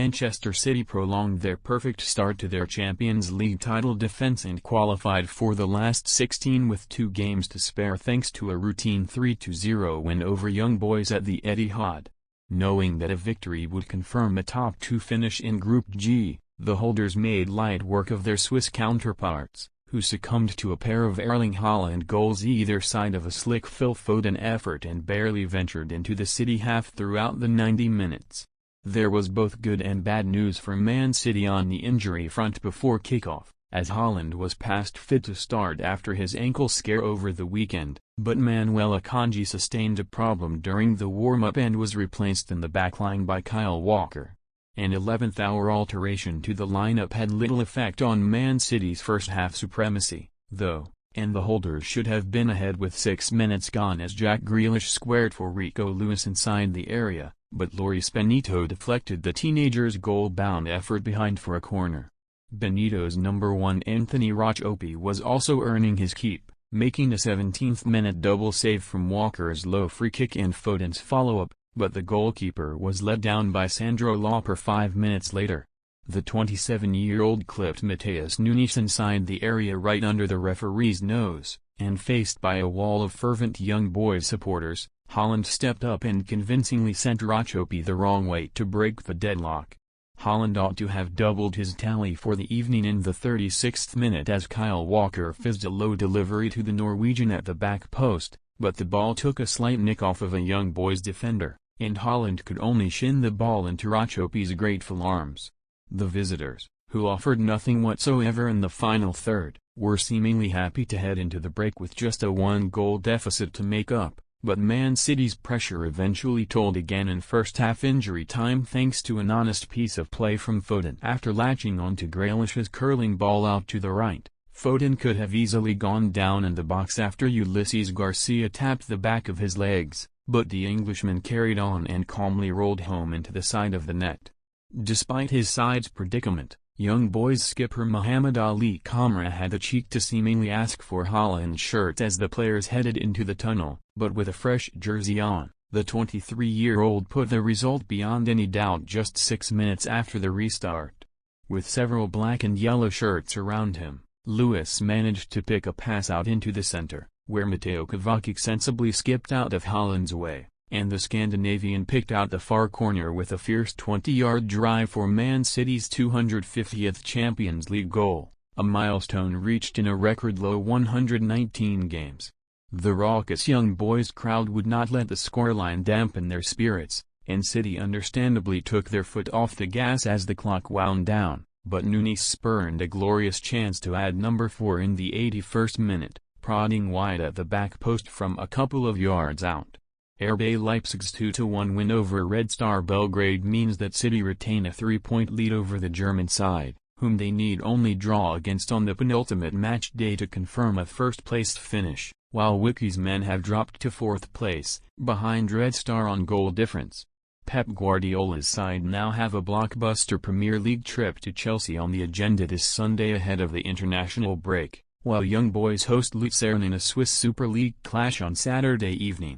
Manchester City prolonged their perfect start to their Champions League title defence and qualified for the last 16 with 2 games to spare thanks to a routine 3-0 win over Young Boys at the Etihad. Knowing that a victory would confirm a top 2 finish in Group G, the holders made light work of their Swiss counterparts, who succumbed to a pair of Erling Haaland goals either side of a slick Phil Foden effort and barely ventured into the City half throughout the 90 minutes. There was both good and bad news for Man City on the injury front before kickoff, as Haaland was past fit to start after his ankle scare over the weekend, but Manuel Akanji sustained a problem during the warm-up and was replaced in the backline by Kyle Walker. An 11th-hour alteration to the lineup had little effect on Man City's first-half supremacy, though, and the holders should have been ahead with 6 minutes gone as Jack Grealish squared for Rico Lewis inside the area, but Loris Benito deflected the teenager's goal-bound effort behind for a corner. Benito's number 1 Anthony Rachopi was also earning his keep, making a 17th-minute double save from Walker's low free kick and Foden's follow-up, but the goalkeeper was let down by Sandro Lauper 5 minutes later. The 27-year-old clipped Matheus Nunes inside the area right under the referee's nose, and faced by a wall of fervent Young Boys supporters, Haaland stepped up and convincingly sent Rachopi the wrong way to break the deadlock. Haaland ought to have doubled his tally for the evening in the 36th minute as Kyle Walker fizzed a low delivery to the Norwegian at the back post, but the ball took a slight nick off of a Young Boys defender, and Haaland could only shin the ball into Rachopi's grateful arms. The visitors, who offered nothing whatsoever in the final third, were seemingly happy to head into the break with just a 1-goal deficit to make up, but Man City's pressure eventually told again in first-half injury time thanks to an honest piece of play from Foden. After latching onto Grealish's curling ball out to the right, Foden could have easily gone down in the box after Ulysses Garcia tapped the back of his legs, but the Englishman carried on and calmly rolled home into the side of the net. Despite his side's predicament, Young Boys skipper Mohamed Ali Kamara had the cheek to seemingly ask for Haaland's shirt as the players headed into the tunnel, but with a fresh jersey on, the 23-year-old put the result beyond any doubt just 6 minutes after the restart. With several black and yellow shirts around him, Lewis managed to pick a pass out into the center, where Mateo Kovacic sensibly skipped out of Haaland's way, and the Scandinavian picked out the far corner with a fierce 20-yard drive for Man City's 250th Champions League goal, a milestone reached in a record-low 119 games. The raucous Young Boys crowd would not let the scoreline dampen their spirits, and City understandably took their foot off the gas as the clock wound down, but Nunes spurned a glorious chance to add number 4 in the 81st minute, prodding wide at the back post from a couple of yards out. RB Leipzig's 2-1 win over Red Star Belgrade means that City retain a 3-point lead over the German side, whom they need only draw against on the penultimate match day to confirm a first-place finish, while Wiki's men have dropped to 4th place, behind Red Star on goal difference. Pep Guardiola's side now have a blockbuster Premier League trip to Chelsea on the agenda this Sunday ahead of the international break, while Young Boys host Luzern in a Swiss Super League clash on Saturday evening.